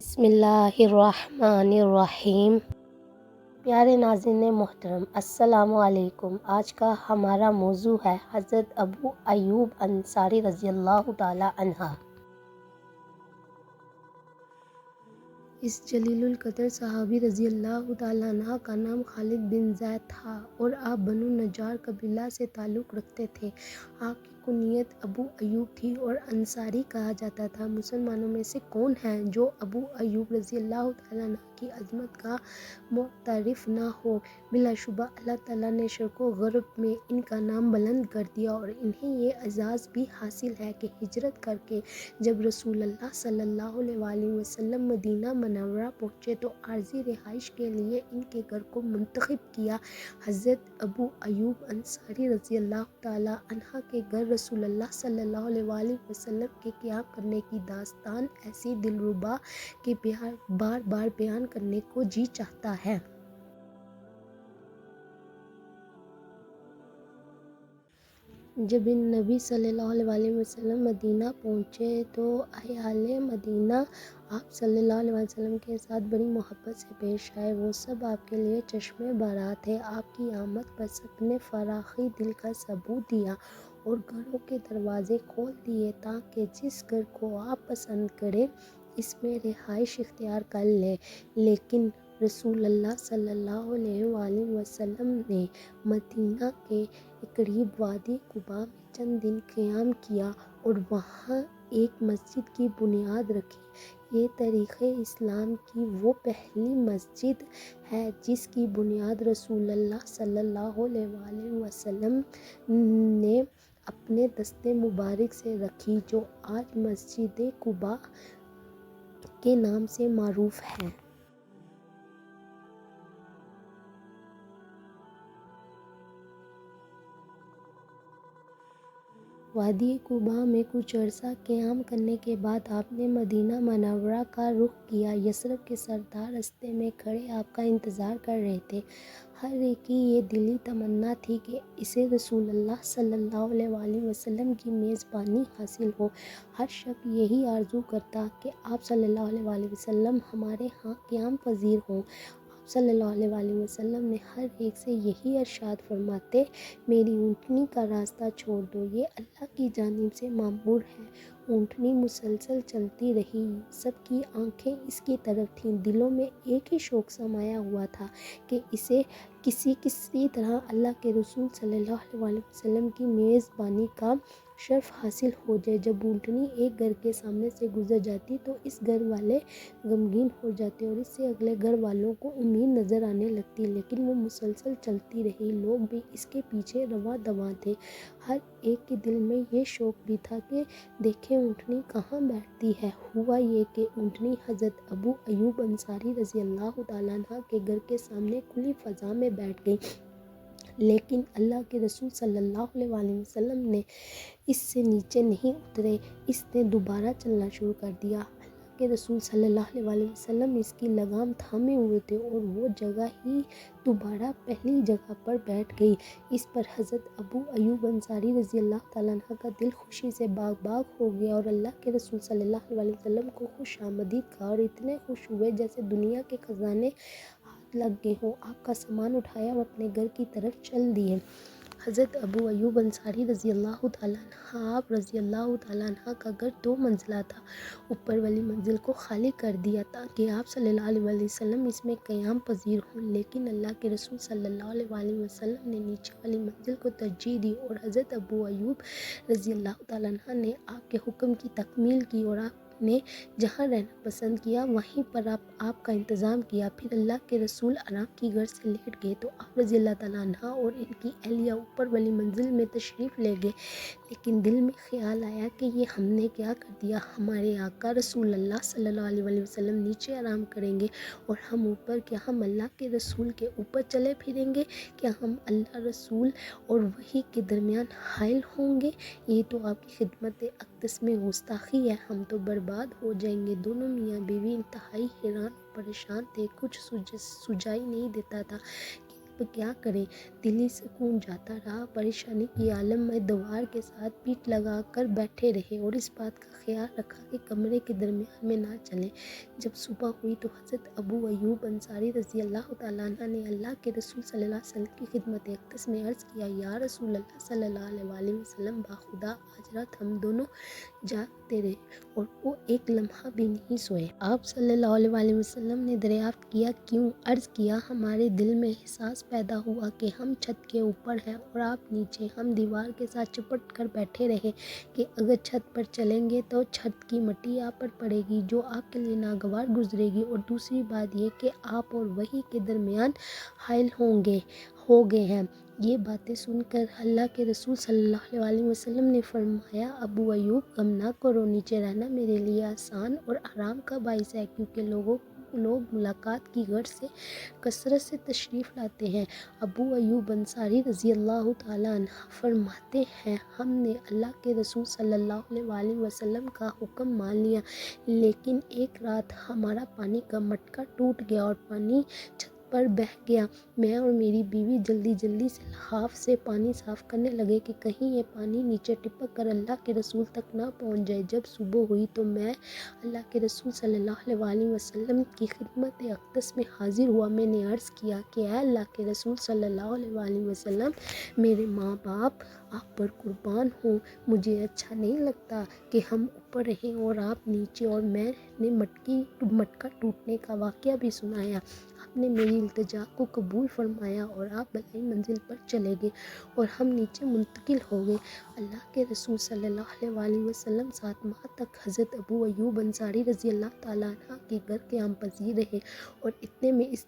بسم اللہ الرحمن الرحیم۔ پیارے ناظرین محترم، السلام علیکم۔ آج کا ہمارا موضوع ہے حضرت ابو ایوب انصاری رضی اللہ تعالی عنہ۔ اس جلیل القدر صحابی رضی اللہ تعالیٰ عنہ کا نام خالد بن زید تھا اور آپ بنو نجار قبیلہ سے تعلق رکھتے تھے۔ آپ کی کنیت ابو ایوب تھی اور انصاری کہا جاتا تھا۔ مسلمانوں میں سے کون ہے جو ابو ایوب رضی اللہ تعالیٰ عنہ کی عظمت کا معترف نہ ہو؟ بلا شبہ اللہ تعالیٰ نے شرق و غرب میں ان کا نام بلند کر دیا اور انہیں یہ اعزاز بھی حاصل ہے کہ ہجرت کر کے جب رسول اللہ صلی اللہ علیہ وسلم مدینہ منورہ پہنچے تو عارضی رہائش کے لیے ان کے گھر کو منتخب کیا۔ حضرت ابو ایوب انصاری رضی اللہ تعالی عنہ کے گھر رسول اللہ صلی اللہ علیہ وسلم کے قیام کرنے کی داستان ایسی دلربا کہ بار بار بیان کرنے کو جی چاہتا ہے۔ جب ان نبی صلی اللہ علیہ وسلم مدینہ پہنچے تو اہل مدینہ آپ صلی اللہ علیہ وسلم کے ساتھ بڑی محبت سے پیش آئے۔ وہ سب آپ کے لیے چشمے بارات تھے۔ آپ کی آمد پر سب نے فراخی دل کا ثبوت دیا اور گھروں کے دروازے کھول دیے تاکہ جس گھر کو آپ پسند کریں اس میں رہائش اختیار کر لیں۔ لیکن رسول اللہ صلی اللہ علیہ وسلم نے مدینہ کے قریب وادی قباء میں چند دن قیام کیا اور وہاں ایک مسجد کی بنیاد رکھی۔ یہ تاریخ اسلام کی وہ پہلی مسجد ہے جس کی بنیاد رسول اللہ صلی اللہ علیہ وسلم نے اپنے دست مبارک سے رکھی، جو آج مسجد قباء کے نام سے معروف ہے۔ وادی قباء میں کچھ عرصہ قیام کرنے کے بعد آپ نے مدینہ منورہ کا رخ کیا۔ یثرب کے سردار راستے میں کھڑے آپ کا انتظار کر رہے تھے۔ ہر ایک کی یہ دلی تمنا تھی کہ اسے رسول اللہ صلی اللہ علیہ وسلم کی میزبانی حاصل ہو۔ ہر شخص یہی آرزو کرتا کہ آپ صلی اللہ علیہ وسلم ہمارے ہاں قیام پذیر ہوں۔ آپ صلی اللہ علیہ وسلم نے ہر ایک سے یہی ارشاد فرماتے، میری اونٹنی کا راستہ چھوڑ دو، یہ اللہ کی جانب سے مامور ہے۔ اونٹنی مسلسل چلتی رہی، سب کی آنکھیں اس کی طرف تھیں، دلوں میں ایک ہی شوق سمایا ہوا تھا کہ اسے کسی طرح اللہ کے رسول صلی اللہ علیہ وسلم کی میزبانی کا شرف حاصل ہو جائے۔ جب اونٹنی ایک گھر کے سامنے سے گزر جاتی تو اس گھر والے غمگین ہو جاتے اور اس سے اگلے گھر والوں کو امید نظر آنے لگتی، لیکن وہ مسلسل چلتی رہی، لوگ بھی اس کے پیچھے رواں دواں تھے۔ ہر ایک کے دل میں یہ شوق بھی تھا کہ دیکھیں اونٹنی کہاں بیٹھتی ہے۔ ہوا یہ کہ اونٹنی حضرت ابو ایوب انصاری رضی اللہ تعالیٰ عنہ کے گھر کے سامنے کھلی فضا میں بیٹھ گئی، لیکن اللہ کے رسول صلی اللہ علیہ وسلم نے اس سے نیچے نہیں اترے، اس نے دوبارہ چلنا شروع کر دیا۔ اللہ کے رسول صلی اللہ علیہ وسلم اس کی لگام تھامے ہوئے تھے اور وہ جگہ ہی دوبارہ پہلی جگہ پر بیٹھ گئی۔ اس پر حضرت ابو ایوب انصاری رضی اللہ تعالیٰ عنہ کا دل خوشی سے باغ باغ ہو گیا اور اللہ کے رسول صلی اللہ علیہ وسلم کو خوش آمدید کہا اور اتنے خوش ہوئے جیسے دنیا کے خزانے ہاتھ لگ گئے ہوں۔ آپ کا سامان اٹھایا اور اپنے گھر کی طرف چل دیے۔ حضرت ابو ایوب انصاری رضی اللہ تعالیٰ عنہ، آپ رضی اللہ تعالیٰ عنہ کا گھر 2 منزلہ تھا۔ اوپر والی منزل کو خالی کر دیا تاکہ آپ صلی اللہ علیہ وسلم اس میں قیام پذیر ہوں، لیکن اللہ کے رسول صلی اللہ علیہ وسلم نے نیچے والی منزل کو ترجیح دی اور حضرت ابو ایوب رضی اللہ تعالیٰ عنہ نے آپ کے حکم کی تکمیل کی اور آپ نے جہاں رہنا پسند کیا وہیں پر آپ کا انتظام کیا۔ پھر اللہ کے رسول آرام کی گھر سے لیٹ گئے تو آپ رضی اللہ تعالیٰ عنہ اور ان کی اہلیہ اوپر والی منزل میں تشریف لے گئے، لیکن دل میں خیال آیا کہ یہ ہم نے کیا کر دیا، ہمارے آقا رسول اللہ صلی اللہ علیہ وسلم نیچے آرام کریں گے اور ہم اوپر، کیا ہم اللہ کے رسول کے اوپر چلے پھریں گے؟ کیا ہم اللہ رسول اور وحی کے درمیان حائل ہوں گے؟ یہ تو آپ کی خدمت اقدس میں گستاخی ہے، ہم تو برباد ہو جائیں گے۔ دونوں میاں بیوی انتہائی حیران اور پریشان تھے، کچھ سجائی نہیں دیتا تھا اب کیا کریں، دلی سکون جاتا رہا، پریشانی کی عالم میں دیوار کے ساتھ پیٹھ لگا کر بیٹھے رہے اور اس بات کا خیال رکھا کہ کمرے کے درمیان میں نہ چلیں۔ جب صبح ہوئی تو حضرت ابو ایوب انصاری رضی اللہ تعالیٰ عنہ نے اللہ کے رسول صلی اللہ علیہ وسلم کی خدمت اقدس میں عرض کیا، یا رسول اللہ صلی اللہ علیہ وسلم، باخدا آج رات ہم دونوں جاگتے رہے اور وہ ایک لمحہ بھی نہیں سوئے۔ آپ صلی اللہ علیہ وسلم نے دریافت کیا کیوں؟ عرض کیا، ہمارے دل میں احساس پیدا ہوا کہ ہم چھت کے اوپر ہیں اور آپ نیچے۔ ہم دیوار کے ساتھ چپٹ کر بیٹھے رہے کہ اگر چھت پر چلیں گے تو چھت کی مٹی آپ پر پڑے گی جو آپ کے لیے ناگوار گزرے گی، اور دوسری بات یہ کہ آپ اور وحی کے درمیان حائل ہو گئے ہیں۔ یہ باتیں سن کر اللہ کے رسول صلی اللہ علیہ وسلم نے فرمایا، ابو ایوب غم نہ کرو، نیچے رہنا میرے لیے آسان اور آرام کا باعث ہے، کیونکہ لوگ ملاقات کی غرض سے کثرت سے تشریف لاتے ہیں۔ ابو ایوب انصاری رضی اللہ تعالیٰ عنہ فرماتے ہیں، ہم نے اللہ کے رسول صلی اللہ علیہ وسلم کا حکم مان لیا، لیکن ایک رات ہمارا پانی کا مٹکا ٹوٹ گیا اور پانی چھت پر بہہ گیا۔ میں اور میری بیوی جلدی سے لحاف سے پانی صاف کرنے لگے کہ کہیں یہ پانی نیچے ٹپک کر اللہ کے رسول تک نہ پہنچ جائے۔ جب صبح ہوئی تو میں اللہ کے رسول صلی اللہ علیہ وسلم کی خدمت اقدس میں حاضر ہوا۔ میں نے عرض کیا کہ اے اللہ کے رسول صلی اللہ علیہ وسلم، میرے ماں باپ آپ پر قربان ہوں، مجھے اچھا نہیں لگتا کہ ہم اوپر رہیں اور آپ نیچے، اور میں نے مٹکا ٹوٹنے کا واقعہ بھی سنایا۔ آپ نے میری التجا کو قبول فرمایا اور آپ بلائی منزل پر چلے گئے اور ہم نیچے منتقل ہو گئے۔ اللہ کے رسول صلی اللہ علیہ وسلم 7 ماہ تک حضرت ابو ایوب انصاری رضی اللہ تعالیٰ عنہ کے گھر قیام پذیر رہے، اور اتنے میں اس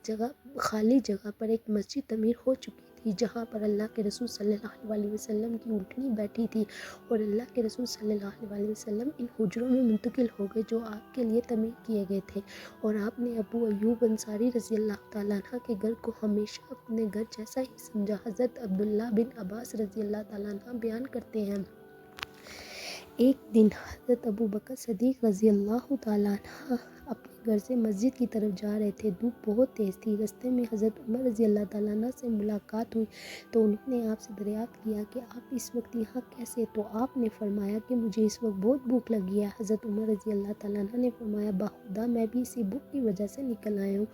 خالی جگہ پر ایک مسجد تعمیر ہو چکی تھی جہاں پر اللہ کے رسول صلی اللہ علیہ وسلم کی اونٹنی بیٹھی تھی، اور اللہ کے رسول صلی اللہ علیہ وسلم ان حجروں میں منتقل ہو گئے جو آپ کے لیے تعمیر کیے گئے تھے، اور آپ نے ابو ایوب انصاری رضی اللہ تعالیٰ عنہ کے گھر کو ہمیشہ اپنے گھر جیسا ہی سمجھا۔ حضرت عبداللہ بن عباس رضی اللہ تعالیٰ عنہ بیان کرتے ہیں، ایک دن حضرت ابو بکر صدیق رضی اللہ تعالیٰ عنہ اپنے گھر سے مسجد کی طرف جا رہے تھے۔ دھوپ بہت تیز تھی۔ راستے میں حضرت عمر رضی اللہ تعالیٰ عنہ سے ملاقات ہوئی تو انہوں نے آپ سے دریافت کیا کہ آپ اس وقت یہاں کیسے؟ تو آپ نے فرمایا کہ مجھے اس وقت بہت بھوک لگی ہے۔ حضرت عمر رضی اللہ تعالیٰ عنہ نے فرمایا، باخدا میں بھی اسی بھوک کی وجہ سے نکل آیا ہوں۔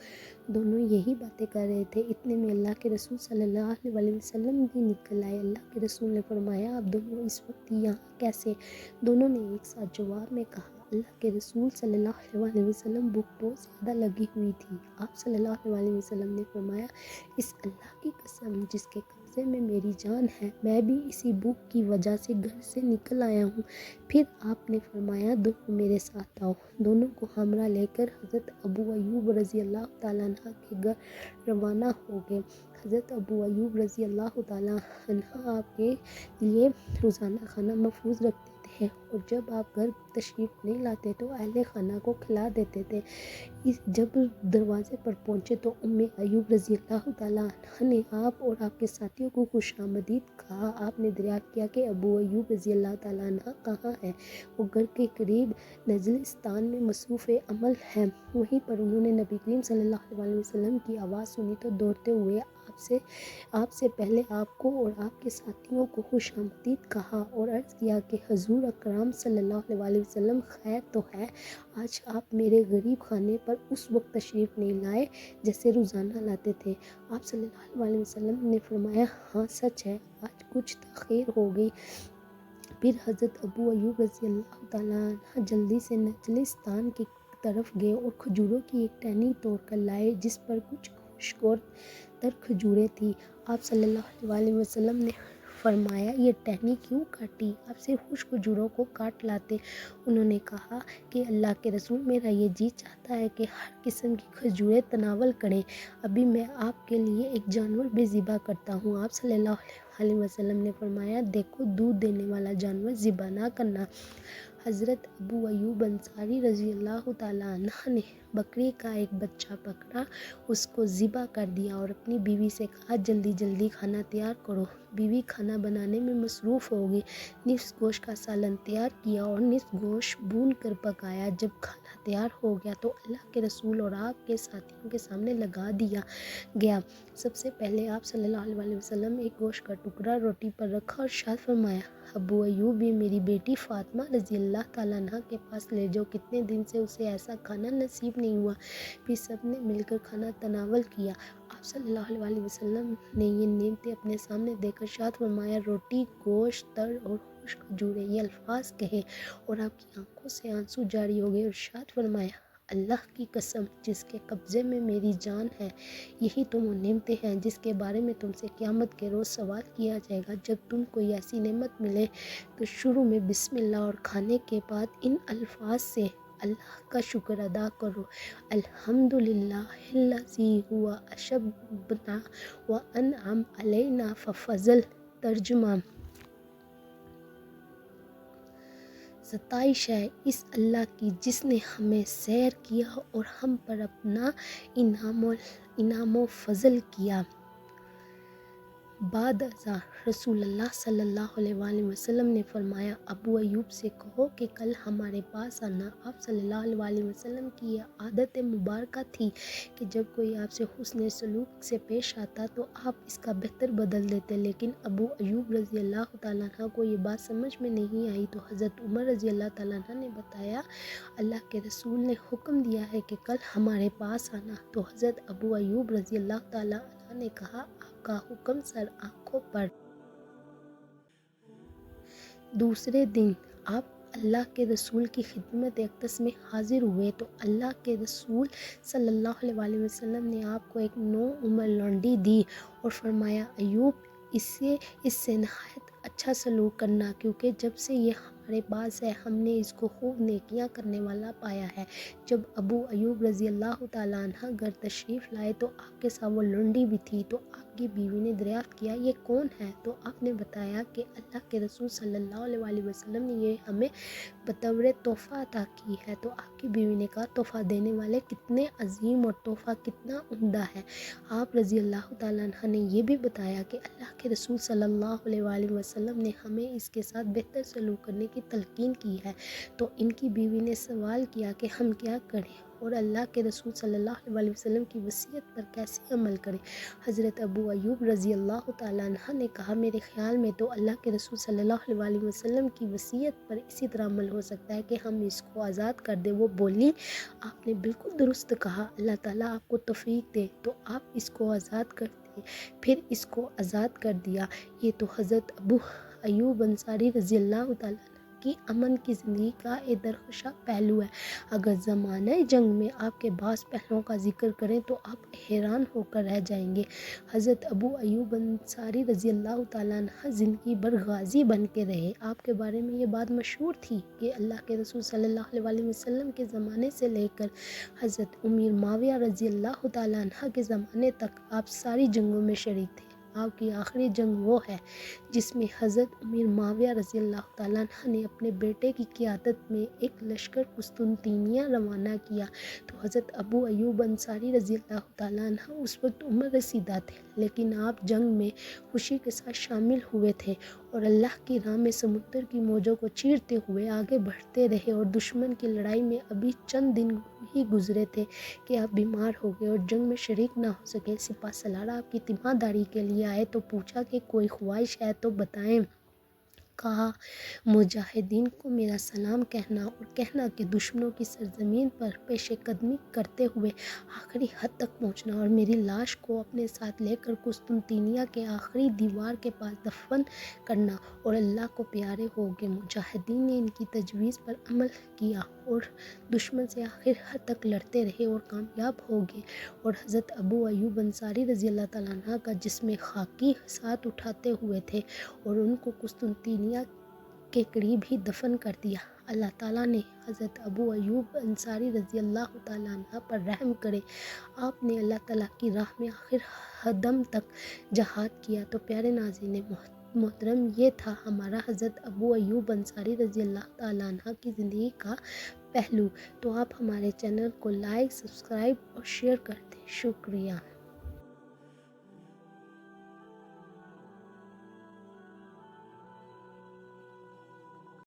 دونوں یہی باتیں کر رہے تھے، اتنے میں اللہ کے رسول صلی اللہ علیہ وسلم بھی نکل آئے۔ اللہ کے رسول نے فرمایا، آپ دونوں اس وقت یہاں کیسے؟ دونوں نے ایک ساتھ جواب میں کہا، اللہ کے رسول صلی اللہ علیہ وسلم بھوک بہت زیادہ لگی ہوئی تھی۔ آپ صلی اللہ علیہ وسلم نے فرمایا، اس اللہ کی قسم جس کے قبضے میں میری جان ہے، میں بھی اسی بھوک کی وجہ سے گھر سے نکل آیا ہوں۔ پھر آپ نے فرمایا، دونوں میرے ساتھ آؤ۔ دونوں کو ہمراہ لے کر حضرت ابو ایوب رضی اللہ تعالیٰ عنہ کے گھر روانہ ہو گئے۔ حضرت ابو ایوب رضی اللہ تعالیٰ عنہ آپ کے لیے روزانہ کھانا محفوظ رکھتے تھے، اور جب آپ گھر تشریف نہیں لاتے تو اہل خانہ کو کھلا دیتے تھے۔ جب دروازے پر پہنچے تو ام ایوب رضی اللہ تعالیٰ عنہ نے آپ اور آپ کے ساتھیوں کو خوش آمدید کہا۔ آپ نے دریافت کیا کہ ابو ایوب رضی اللہ تعالیٰ عنہ کہاں ہیں؟ وہ گھر کے قریب نزلستان میں مصروف عمل ہیں۔ وہیں پر انہوں نے نبی کریم صلی اللہ علیہ وسلم کی آواز سنی تو دوڑتے ہوئے آپ سے پہلے آپ کو اور آپ کے ساتھیوں کو خوش آمدید کہا اور عرض کیا کہ حضور اکرم صلی اللہ علیہ وسلم خیر تو ہے، آج آپ میرے غریب خانے پر اس وقت تشریف نہیں لائے جیسے روزانہ لاتے تھے۔ آپ صلی اللہ علیہ وسلم نے فرمایا، ہاں سچ ہے، آج کچھ تاخیر ہو گئی۔ پھر حضرت ابو ایوب رضی اللہ تعالیٰ عنہ جلدی سے نجلستان کی طرف گئے اور کھجوروں کی ایک ٹہنی توڑ کر لائے جس پر کچھ خشک اور تر کھجوریں تھیں۔ آپ صلی اللہ علیہ وسلم نے فرمایا، یہ ٹہنی کیوں کاٹی؟ آپ سے خشک کھجوروں کو کاٹ لاتے۔ انہوں نے کہا کہ اللہ کے رسول، میرا یہ جی چاہتا ہے کہ ہر قسم کی کھجوریں تناول کریں، ابھی میں آپ کے لیے ایک جانور بھی ذبح کرتا ہوں۔ آپ صلی اللہ علیہ وسلم نے فرمایا، دیکھو دودھ دینے والا جانور ذبح نہ کرنا۔ حضرت ابو ایوب انصاری رضی اللہ تعالیٰ عنہ نے بکری کا ایک بچہ پکڑا، اس کو ذبح کر دیا اور اپنی بیوی سے کہا، جلدی کھانا تیار کرو۔ بیوی کھانا بنانے میں مصروف ہو گئی۔ نصف گوشت کا سالن تیار کیا اور نصف گوشت بھون کر پکایا۔ جب کھانا تیار ہو گیا تو اللہ کے رسول اور آپ کے ساتھیوں کے سامنے لگا دیا گیا۔ سب سے پہلے آپ صلی اللہ علیہ وسلم ایک گوشت کا ٹکڑا روٹی پر رکھا اور ارشاد فرمایا، ابو ایوب یہ میری بیٹی فاطمہ رضی اللہ تعالیٰ عنہ کے پاس لے جاؤ، کتنے دن سے اسے ایسا کھانا نصیب نہیں ہوا۔ پھر سب نے مل کر کھانا تناول کیا۔ آپ صلی اللہ علیہ وسلم نے یہ نعمتیں اپنے سامنے دیکھ کر ارشاد فرمایا، روٹی، گوشت، تر اور خشک کھجوریں، یہ الفاظ کہے اور آپ کی آنکھوں سے آنسو جاری ہو گئے اور ارشاد فرمایا، اللہ کی قسم جس کے قبضے میں میری جان ہے، یہی تو وہ نعمتیں ہیں جس کے بارے میں تم سے قیامت کے روز سوال کیا جائے گا۔ جب تم کوئی ایسی نعمت ملے تو شروع میں بسم اللہ اور کھانے کے بعد ان الفاظ سے اللہ کا شکر ادا کرو، الحمدللہ الذی هو اشبنا وانعم علینا ففضل۔ ترجمہ: ستائش ہے اس اللہ کی جس نے ہمیں سیر کیا اور ہم پر اپنا انعام و فضل کیا۔ بعد ازاں رسول اللہ صلی اللہ علیہ وآلہ وسلم نے فرمایا، ابو ایوب سے کہو کہ کل ہمارے پاس آنا۔ آپ صلی اللہ علیہ وآلہ وسلم کی یہ عادت مبارکہ تھی کہ جب کوئی آپ سے حسن سلوک سے پیش آتا تو آپ اس کا بہتر بدل دیتے، لیکن ابو ایوب رضی اللہ تعالیٰ عنہ کو یہ بات سمجھ میں نہیں آئی تو حضرت عمر رضی اللہ تعالیٰ عنہ نے بتایا، اللہ کے رسول نے حکم دیا ہے کہ کل ہمارے پاس آنا۔ تو حضرت ابو ایوب رضی اللہ تعالیٰ عنہ نے کہا، آپ کا حکم سر آنکھوں پر۔ دوسرے دن آپ اللہ کے رسول کی خدمت اقدس میں حاضر ہوئے تو اللہ کے رسول صلی اللہ علیہ وآلہ وسلم نے آپ کو ایک نو عمر لونڈی دی اور فرمایا، ایوب اس سے نہایت اچھا سلوک کرنا، کیونکہ جب سے یہ ہمارے پاس ہے ہم نے اس کو خوب نیکیاں کرنے والا پایا ہے۔ جب ابو ایوب رضی اللہ تعالیٰ عنہ گھر تشریف لائے تو آپ کے ساتھ وہ لونڈی بھی تھی، تو آپ کی بیوی نے دریافت کیا، یہ کون ہے؟ تو آپ نے بتایا کہ اللہ کے رسول صلی اللہ علیہ وآلہ وسلم نے یہ ہمیں بطور تحفہ عطا کی ہے۔ تو آپ کی بیوی نے کہا، تحفہ دینے والے کتنے عظیم اور تحفہ کتنا عمدہ ہے۔ آپ رضی اللہ تعالیٰ عنہ نے یہ بھی بتایا کہ اللہ کے رسول صلی اللہ علیہ وآلہ وسلم نے ہمیں اس کے ساتھ بہتر سلوک کرنے کی تلقین کی ہے۔ تو ان کی بیوی نے سوال کیا کہ ہم کیا کریں اور اللہ کے رسول صلی اللہ علیہ وسلم کی وصیت پر کیسے عمل کریں؟ حضرت ابو ایوب رضی اللہ تعالیٰ عنہ نے کہا، میرے خیال میں تو اللہ کے رسول صلی اللہ علیہ وسلم کی وصیت پر اسی طرح عمل ہو سکتا ہے کہ ہم اس کو آزاد کر دیں۔ وہ بولی، آپ نے بالکل درست کہا، اللہ تعالیٰ آپ کو توفیق دے۔ تو آپ اس کو آزاد کر دیں۔ پھر اس کو آزاد کر دیا۔ یہ تو حضرت ابو ایوب انصاری رضی اللہ تعالیٰ عنہ کی امن کی زندگی کا ایک درخشاں پہلو ہے۔ اگر زمانہ جنگ میں آپ کے بعض پہلوؤں کا ذکر کریں تو آپ حیران ہو کر رہ جائیں گے۔ حضرت ابو ایوب انصاری رضی اللہ تعالیٰ عنہ زندگی بھر غازی بن کے رہے۔ آپ کے بارے میں یہ بات مشہور تھی کہ اللہ کے رسول صلی اللہ علیہ وآلہ وسلم کے زمانے سے لے کر حضرت امیر معاویہ رضی اللہ تعالیٰ عنہ کے زمانے تک آپ ساری جنگوں میں شریک تھے۔ آپ کی آخری جنگ وہ ہے جس میں حضرت امیر معاویہ رضی اللہ تعالیٰ عنہ نے اپنے بیٹے کی قیادت میں ایک لشکر قسطنطنیہ روانہ کیا۔ تو حضرت ابو ایوب انصاری رضی اللہ تعالیٰ عنہ اس وقت عمر رسیدہ تھے، لیکن آپ جنگ میں خوشی کے ساتھ شامل ہوئے تھے اور اللہ کی راہ میں سمندر کی موجوں کو چیرتے ہوئے آگے بڑھتے رہے، اور دشمن کی لڑائی میں ابھی چند دن ہی گزرے تھے کہ آپ بیمار ہو گئے اور جنگ میں شریک نہ ہو سکے۔ سپہ سالار آپ کی تیمارداری کے لیے آئے تو پوچھا کہ کوئی خواہش ہے تو بتائیں۔ کہا، مجاہدین کو میرا سلام کہنا اور کہنا کہ دشمنوں کی سرزمین پر پیش قدمی کرتے ہوئے آخری حد تک پہنچنا اور میری لاش کو اپنے ساتھ لے کر قسطنطنیہ کے آخری دیوار کے پاس دفن کرنا اور اللہ کو پیارے ہو گئے۔ مجاہدین نے ان کی تجویز پر عمل کیا اور دشمن سے آخر حد تک لڑتے رہے اور کامیاب ہو گئے، اور حضرت ابو ایوب انصاری رضی اللہ تعالیٰ عنہ کا جسم خاکی ساتھ اٹھاتے ہوئے تھے اور ان کو قسطنطنیہ کے قریب ہی دفن کر دیا۔ اللہ تعالیٰ نے حضرت ابو ایوب انصاری رضی اللہ تعالیٰ عنہ پر رحم کرے۔ آپ نے اللہ تعالیٰ کی راہ میں آخر دم تک جہاد کیا۔ تو پیارے ناظرین محترم، یہ تھا ہمارا حضرت ابو ایوب انصاری رضی اللہ تعالیٰ عنہ کی زندگی کا پہلو۔ تو آپ ہمارے چینل کو لائک، سبسکرائب اور شیئر کر دیں۔ شکریہ۔